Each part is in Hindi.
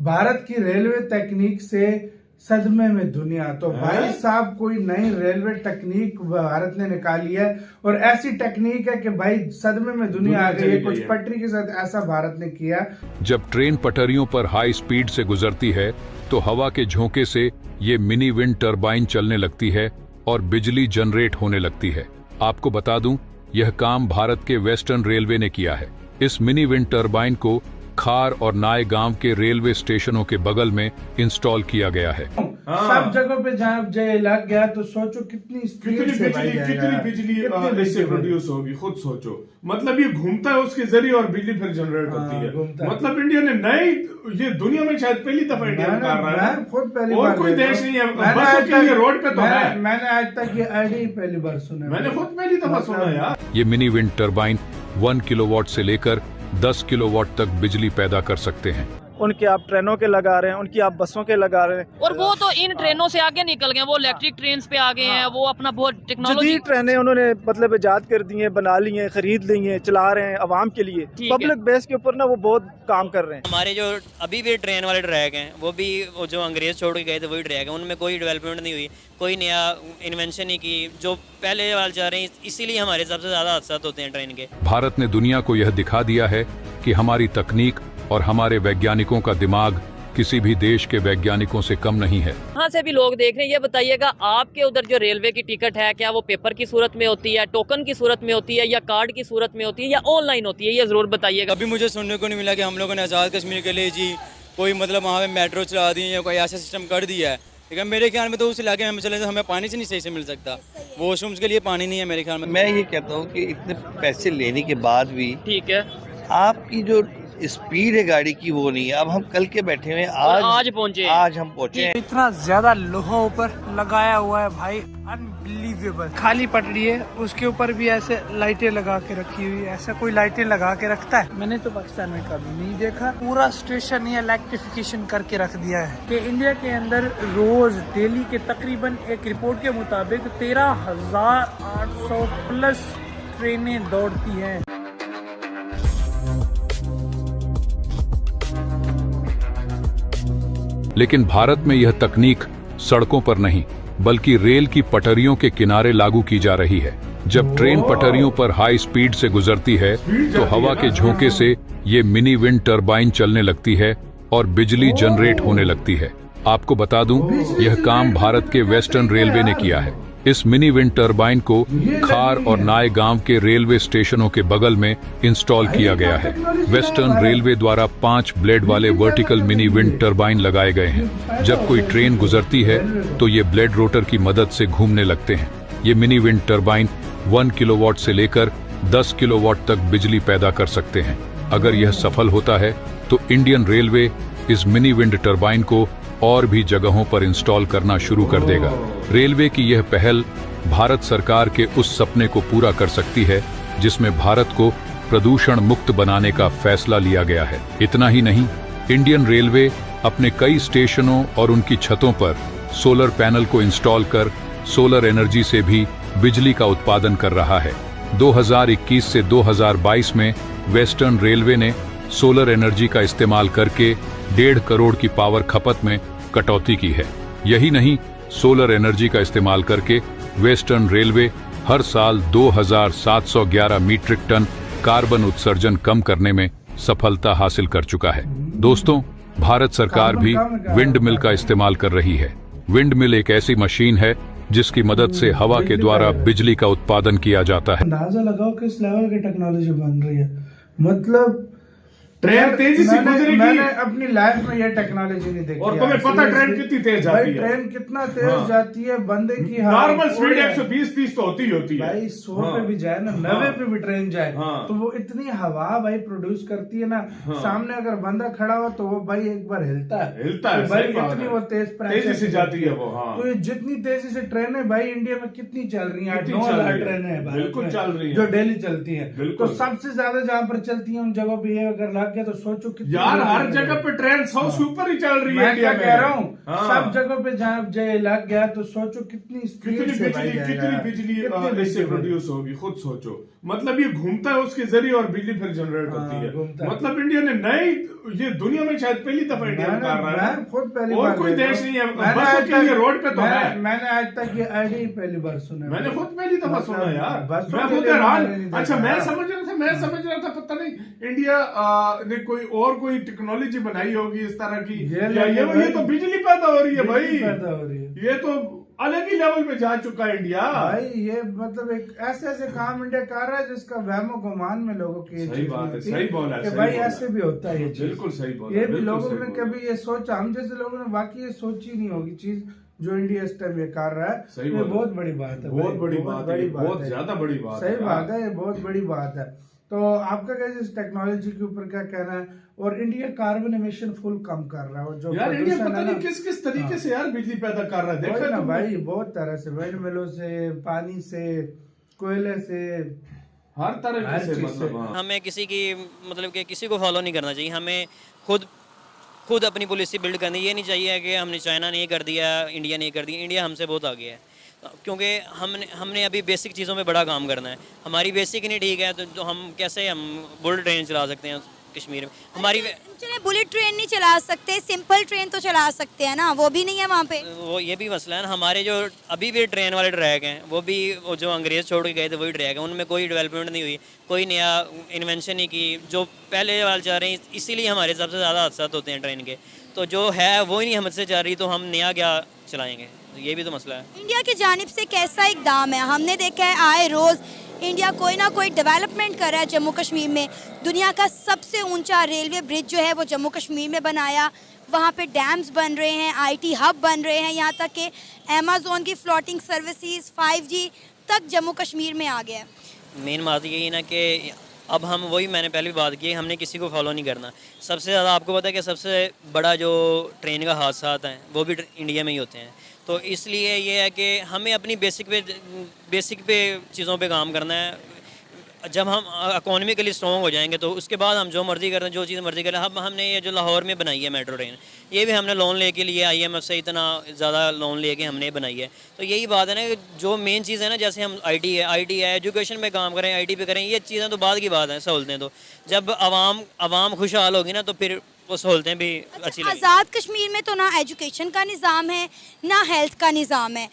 भारत की रेलवे तकनीक से सदमे में दुनिया। तो भाई साहब कोई नई रेलवे तकनीक भारत ने निकाली है और ऐसी तकनीक है कि भाई सदमे में दुनिया आ गई है। कुछ पटरी के साथ ऐसा भारत ने किया। जब ट्रेन पटरियों पर हाई स्पीड से गुजरती है तो हवा के झोंके से ये मिनी विंड टरबाइन चलने लगती है और बिजली जनरेट होने लगती है। आपको बता दूं, यह काम भारत के वेस्टर्न रेलवे ने किया है। इस मिनी विंड टरबाइन को खार और नाय गांव के रेलवे स्टेशनों के बगल में इंस्टॉल किया गया है। सब जगह पे जहाँ जय लग गया तो सोचो कितनी बिजली इससे प्रोड्यूस होगी। खुद सोचो, मतलब ये घूमता है उसके जरिए और बिजली फिर जनरेट होती है। मतलब इंडिया ने नई, ये दुनिया में शायद पहली दफा इंडिया कर रहा है। खुद पहली और कोई देश नहीं है बसों के लिए रोड पे तो है। मैंने आज तक ये आईडी पहली बार सुना। मैंने खुद पहली दफा सुना यार। ये मिनी विंड टरबाइन 1 किलोवाट से लेकर 10 किलोवाट तक बिजली पैदा कर सकते हैं। उनके आप ट्रेनों के लगा रहे हैं, उनकी आप बसों के लगा रहे हैं। और वो तो इन ट्रेनों से आगे निकल गए, वो इलेक्ट्रिक ट्रेन पे आ गए हैं। वो अपना बहुत टेक्नोलॉजी ट्रेनें उन्होंने मतलब ईजाद कर दी हैं, बना ली हैं, खरीद ली हैं, चला रहे हैं अवाम के लिए। पब्लिक बेस के ऊपर ना वो बहुत काम कर रहे हैं। हमारे जो अभी भी ट्रेन वाले ट्रैक हैं वो भी जो अंग्रेज छोड़ के गए थे वही ट्रैक है। उनमें कोई डेवलपमेंट नहीं हुई, कोई नया इन्वेंशन नहीं की, जो पहले वाले जा रहे हैं। इसीलिए हमारे सबसे ज्यादा हादसा होते हैं ट्रेन के। भारत ने दुनिया को यह दिखा दिया है कि हमारी तकनीक और हमारे वैज्ञानिकों का दिमाग किसी भी देश के वैज्ञानिकों से कम नहीं है। कहाँ से भी लोग देख रहे हैं, ये बताइएगा आपके उधर जो रेलवे की टिकट है, क्या वो पेपर की सूरत में होती है, टोकन की सूरत में होती है, या कार्ड की सूरत में होती है, या ऑनलाइन होती है? ये जरूर बताइएगा। अभी मुझे सुनने को नहीं मिला कि हम लोगों ने आज़ाद कश्मीर के लिए जी कोई मतलब वहाँ पे मेट्रो चला दी या कोई ऐसा सिस्टम कर दिया है। लेकिन मेरे ख्याल में तो उस इलाके में चले तो हमें पानी से नहीं सही से मिल सकता। वॉशरूम्स के लिए पानी नहीं है मेरे ख्याल में। मैं ये कहता हूँ कि इतने पैसे लेने के बाद भी ठीक है, आपकी जो स्पीड है गाड़ी की वो नहीं है। अब हम कल के बैठे हुए आज पहुंचे, आज हम पहुंचे। इतना ज्यादा लोहा ऊपर लगाया हुआ है भाई, अनबिलीवेबल। खाली पटरी है, उसके ऊपर भी ऐसे लाइटें लगा के रखी हुई है। ऐसा कोई लाइटें लगा के रखता है? मैंने तो पाकिस्तान में कभी नहीं देखा। पूरा स्टेशन ही इलेक्ट्रिफिकेशन करके रख दिया है कि इंडिया के अंदर रोज डेली के तकरीबन एक रिपोर्ट के मुताबिक 13,800 प्लस ट्रेनें दौड़ती हैं। लेकिन भारत में यह तकनीक सड़कों पर नहीं बल्कि रेल की पटरियों के किनारे लागू की जा रही है। जब ट्रेन पटरियों पर हाई स्पीड से गुजरती है तो हवा के झोंके से ये मिनी विंड टरबाइन चलने लगती है और बिजली जनरेट होने लगती है। आपको बता दूं, यह काम भारत के वेस्टर्न रेलवे ने किया है। इस मिनी विंड टरबाइन को खार और नाय गांव के रेलवे स्टेशनों के बगल में इंस्टॉल किया गया है। वेस्टर्न रेलवे द्वारा 5 ब्लेड वाले वर्टिकल मिनी विंड टरबाइन लगाए गए हैं। जब कोई ट्रेन गुजरती है तो ये ब्लेड रोटर की मदद से घूमने लगते हैं। ये मिनी विंड टरबाइन 1 किलोवाट से लेकर 10 किलोवाट तक बिजली पैदा कर सकते हैं। अगर यह सफल होता है तो इंडियन रेलवे इस मिनी विंड टरबाइन को और भी जगहों पर इंस्टॉल करना शुरू कर देगा। रेलवे की यह पहल भारत सरकार के उस सपने को पूरा कर सकती है जिसमें भारत को प्रदूषण मुक्त बनाने का फैसला लिया गया है। इतना ही नहीं, इंडियन रेलवे अपने कई स्टेशनों और उनकी छतों पर सोलर पैनल को इंस्टॉल कर सोलर एनर्जी से भी बिजली का उत्पादन कर रहा है। 2021 से 2022 में वेस्टर्न रेलवे ने सोलर एनर्जी का इस्तेमाल करके 1.5 करोड़ की पावर खपत में कटौती की है। यही नहीं, सोलर एनर्जी का इस्तेमाल करके वेस्टर्न रेलवे हर साल 2,711 मीट्रिक टन कार्बन उत्सर्जन कम करने में सफलता हासिल कर चुका है। दोस्तों, भारत सरकार भी विंड मिल का इस्तेमाल कर रही है। विंड मिल एक ऐसी मशीन है जिसकी मदद से हवा के द्वारा बिजली का उत्पादन किया जाता है। अंदाजा लगाओ किस लेवल की टेक्नोलॉजी बन रही है। मतलब ट्रेन तेजी से गुजरेगी। मैंने अपनी लाइफ में ये टेक्नोलॉजी नहीं देखी। और तुम्हें पता ट्रेन कितनी तेज जाती है? ट्रेन कितना तेज जाती है, बंदे की नॉर्मल स्पीड 120-30 तो होती है भाई। 100 पे भी जाए ना, 90 पे भी ट्रेन जाए तो वो इतनी हवा भाई प्रोड्यूस करती है ना। सामने अगर बंदा खड़ा हो तो वो भाई एक बार हिलता है भाई, इतनी वो तेजी से जाती है वो। तो ये जितनी तेजी से ट्रेन है भाई, इंडिया में कितनी चल रही है? 9,000 ट्रेन है, बिल्कुल चल रही है जो डेली चलती है। तो सबसे ज्यादा जहाँ पर चलती है उन जगहों पे ये अगर गया तो सोचो कितनी यार गोली हर लग जगह गई। पे ट्रेन 100 से ऊपर ही चल रही है मैं इंडिया क्या में। कह रहा हूँ, हाँ। सब जगह पे जहाँ जय लग गया तो सोचो कितनी स्पीड कितनी से भाई बिजली जाएगा। कितनी कितनी बिजली इससे बिजली प्रोड्यूस होगी, खुद सोचो। मतलब ये घूमता है उसके जरिए और बिजली फिर जनरेट होती है। घूमता है। मतलब इंडिया ने नई, ये दुनिया में शायद पहली दफा इंडिया कर रहा है। मैं खुद पहली और बार कोई देख देश रहा नहीं है, हूँ। मैंने बसों आज के लिए तक- रोड पे तो है। मैंने आज तक ये आईडी ही पहली बार सुना। मैंने खुद पहली दफा मतलब सुना यार, बसों मैं के खुद लिए हैरान। मैंने नहीं अच्छा देखा। मैं समझ रहा था पता नहीं इंडिया ने कोई टेक्नोलॉजी बनाई होगी इस तरह की, ये तो बिजली पैदा हो रही है भाई, पैदा हो रही है। ये तो अलग ही लेवल पे जा चुका है इंडिया भाई। ये मतलब एक ऐसे काम इंडिया कर रहा है जिसका वहमो गुमान में लोगों की ये सही चीज़ बात है, नहीं होती सही बोला, कि सही भाई बोला। ऐसे भी होता है ये चीज़। बिल्कुल सही बोला, ये भी बिल्कुल लोगों सही ने बोला। कभी ये सोचा, हम जैसे लोगों ने वाकई ये सोची नहीं होगी चीज जो इंडिया इस टाइम ये कर रहा है। सही ये बोला। बहुत बड़ी बात है, बहुत बड़ी बात है, बहुत है। ज्यादा बड़ी बात है सही यार। बात है, ये बहुत बड़ी बात है। तो आपका क्या इस टेक्नोलॉजी के ऊपर क्या कहना है? और इंडिया कार्बन एमिशन फुल कम कर रहा है, और जो यार इंडिया प्रदूषण पता है नहीं ना- किस किस तरीके हाँ। से यार बिजली पैदा कर रहा है, वही देखा ना तुमने? भाई, बहुत तरह से, विंड मिलों से, पानी से, कोयले से, हर तरह हर से चीज मतलब से। हाँ। हमें किसी की मतलब कि किसी को फॉलो नहीं करना चाहिए, हमें खुद अपनी पॉलिसी बिल्ड करनी। ये नहीं चाहिए कि हमने चाइना नहीं कर दिया, इंडिया नहीं कर दिया। इंडिया हमसे बहुत आगे है, क्योंकि हमने अभी बेसिक चीज़ों पे बड़ा काम करना है। हमारी बेसिक नहीं ठीक है तो हम कैसे हम बुलेट ट्रेन चला सकते हैं कश्मीर में? हमारी चले बुलेट ट्रेन नहीं चला सकते, सिंपल ट्रेन तो चला सकते हैं ना, वो भी नहीं है वहाँ पे। वो ये भी मसला है ना, हमारे जो अभी भी ट्रेन वाले ट्रैक हैं वो जो अंग्रेज़ छोड़ के गए थे वही ट्रैक हैं, उनमें कोई डेवलपमेंट नहीं हुई, कोई नया इन्वेंशन नहीं की। जो पहले वाले जा रहे हैं, इसीलिए हमारे सबसे ज़्यादा हादसा होते हैं ट्रेन के। तो जो है वो ही नहीं हमसे जा रही, तो हम नया क्या चलाएँगे? तो ये भी तो मसला है। इंडिया की जानिब से कैसा इकदाम है? हमने देखा है आए रोज़ इंडिया कोई ना कोई डेवलपमेंट कर रहा है जम्मू कश्मीर में। दुनिया का सबसे ऊंचा रेलवे ब्रिज जो है वो जम्मू कश्मीर में बनाया, वहाँ पे डैम्स बन रहे हैं, आईटी हब बन रहे हैं, यहाँ तक कि अमेज़न की फ्लोटिंग सर्विसेज 5G तक जम्मू कश्मीर में आ गया है। मेन बात यही ना कि अब हम वही मैंने पहले भी बात की, हमने किसी को फॉलो नहीं करना। सबसे ज़्यादा आपको पता है कि सबसे बड़ा जो ट्रेन का हादसा आता है वो भी इंडिया में ही होते हैं। तो इसलिए ये है कि हमें अपनी बेसिक पे चीज़ों पे काम करना है। जब हम इकोनॉमिकली स्ट्रॉन्ग हो जाएंगे तो उसके बाद हम जो मर्ज़ी करें, जो चीज़ मर्ज़ी करें। अब हमने ये जो लाहौर में बनाई है मेट्रो ट्रेन, ये भी हमने लोन लेके लिए, IMF से इतना ज़्यादा लोन लेके हमने बनाई है। तो यही बात है ना कि जो मेन चीज़ है ना, जैसे हम IT है, एजुकेशन में काम करें, IT पे करें, ये चीज़ें तो बाद की बात है, सहूलतें तो जब आवाम खुशहाल होगी ना तो फिर वो सहूलतें भी अच्छी लगेंगी। आज़ाद कश्मीर में तो ना एजुकेशन का निज़ाम है ना हेल्थ का निज़ाम है।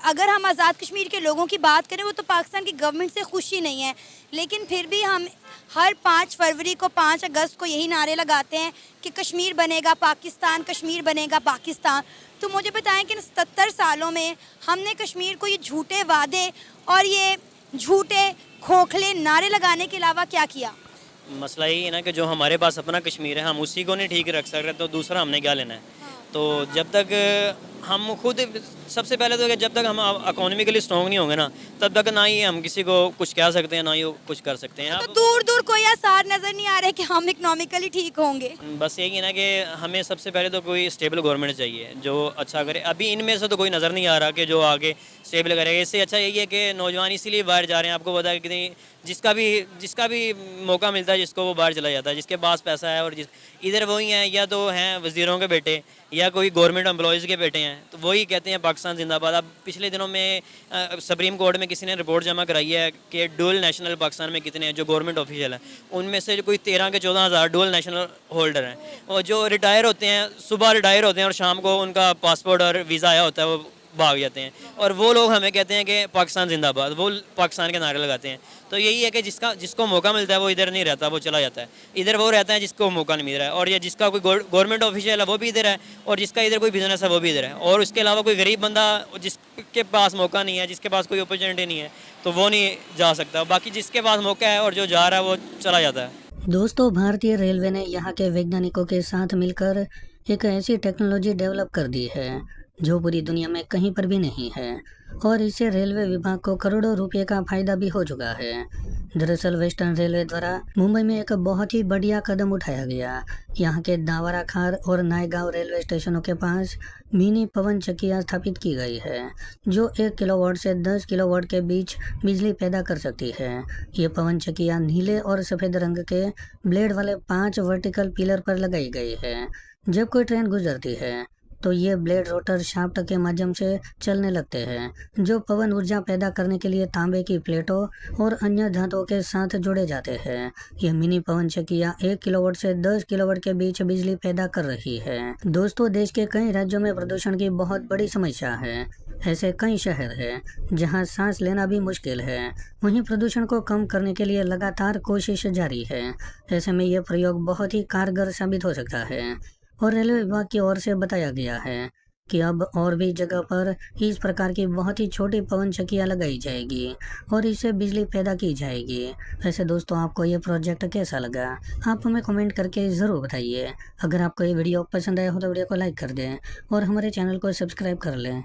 अगर हम आज़ाद कश्मीर के लोगों की बात करें, वो तो पाकिस्तान की गवर्नमेंट से खुशी नहीं है, लेकिन फिर भी हम हर 5 फरवरी को, 5 अगस्त को यही नारे लगाते हैं कि कश्मीर बनेगा पाकिस्तान, कश्मीर बनेगा पाकिस्तान। तो मुझे बताएं कि 77 सालों में हमने कश्मीर को ये झूठे वादे और ये झूठे खोखले नारे लगाने के अलावा क्या किया? मसला यही है ना कि जो हमारे पास अपना कश्मीर है, हम उसी को नहीं ठीक रख सकते, तो दूसरा हमने क्या लेना है? तो जब तक हम खुद, सबसे पहले तो जब तक हम इकोनॉमिकली स्ट्रॉन्ग नहीं होंगे ना, तब तक ना ही हम किसी को कुछ कह सकते हैं, ना ही कुछ कर सकते हैं। तो दूर दूर कोई आसार नज़र नहीं आ रहे कि हम इकोनॉमिकली ठीक होंगे। बस यही है ना कि हमें सबसे पहले तो कोई स्टेबल गवर्नमेंट चाहिए जो अच्छा करे। अभी इनमें से तो कोई नज़र नहीं आ रहा कि जो आगे स्टेबल करेगा। इससे अच्छा यही है कि नौजवान इसीलिए बाहर जा रहे हैं। आपको पता है कि जिसका भी मौका मिलता है, जिसको वो बाहर चला जाता है, जिसके पास पैसा है। और इधर वही हैं, या तो हैं वज़ीरों के बेटे या कोई गवर्नमेंट एम्प्लॉयज़ के बेटे हैं, तो वही कहते हैं पाकिस्तान जिंदाबाद। अब पिछले दिनों में सुप्रीम कोर्ट में किसी ने रिपोर्ट जमा कराई है कि डुअल नेशनल पाकिस्तान में कितने हैं जो गवर्नमेंट ऑफिशियल हैं, उनमें से कोई 13 के 14 हज़ार डुअल नेशनल होल्डर हैं। और जो रिटायर होते हैं, सुबह रिटायर होते हैं और शाम को उनका पासपोर्ट और वीज़ा आया होता है, वो भाग जाते हैं। और वो लोग हमें कहते हैं कि पाकिस्तान जिंदाबाद, वो पाकिस्तान के नारे लगाते हैं। तो यही है कि जिसको मौका मिलता है वो इधर नहीं रहता, वो चला जाता है। इधर वो रहता है जिसको मौका नहीं मिल रहा है, और ये जिसका कोई गवर्नमेंट ऑफिशियल है वो भी इधर है, और जिसका इधर कोई बिजनेस है वो भी इधर है। और उसके अलावा कोई गरीब बंदा जिसके पास मौका नहीं है, जिसके पास कोई अपॉर्चुनिटी नहीं है, तो वो नहीं जा सकता। बाकी जिसके पास मौका है और जो जा रहा है वो चला जाता है। दोस्तों, भारतीय रेलवे ने यहाँ के वैज्ञानिकों के साथ मिलकर एक ऐसी टेक्नोलॉजी डेवलप कर दी है जो पूरी दुनिया में कहीं पर भी नहीं है, और इससे रेलवे विभाग को करोड़ों रुपए का फायदा भी हो चुका है। दरअसल वेस्टर्न रेलवे द्वारा मुंबई में एक बहुत ही बढ़िया कदम उठाया गया। यहाँ के दावरा खार और नायगांव रेलवे स्टेशनों के पास मिनी पवन चक्कियाँ स्थापित की गई है, जो 1 किलोवाट से 10 किलोवाट के बीच बिजली पैदा कर सकती है। ये पवन चक्कियाँ नीले और सफ़ेद रंग के ब्लेड वाले 5 वर्टिकल पिलर पर लगाई गई है। जब कोई ट्रेन गुजरती है तो ये ब्लेड रोटर शाफ्ट के माध्यम से चलने लगते हैं, जो पवन ऊर्जा पैदा करने के लिए तांबे की प्लेटों और अन्य धातुओं के साथ जोड़े जाते हैं। यह मिनी पवन चक्कियाँ 1 किलोवाट से 10 किलोवाट के बीच बिजली पैदा कर रही है। दोस्तों, देश के कई राज्यों में प्रदूषण की बहुत बड़ी समस्या है। ऐसे कई शहर हैं जहां सांस लेना भी मुश्किल है। वहीं प्रदूषण को कम करने के लिए लगातार कोशिश जारी है। ऐसे में यह प्रयोग बहुत ही कारगर साबित हो सकता है और रेलवे विभाग की ओर से बताया गया है कि अब और भी जगह पर इस प्रकार की बहुत ही छोटी पवन चक्कियाँ लगाई जाएगी और इससे बिजली पैदा की जाएगी। वैसे दोस्तों, आपको ये प्रोजेक्ट कैसा लगा, आप हमें कमेंट करके ज़रूर बताइए। अगर आपको ये वीडियो पसंद आया हो तो वीडियो को लाइक कर दें और हमारे चैनल को सब्सक्राइब कर लें।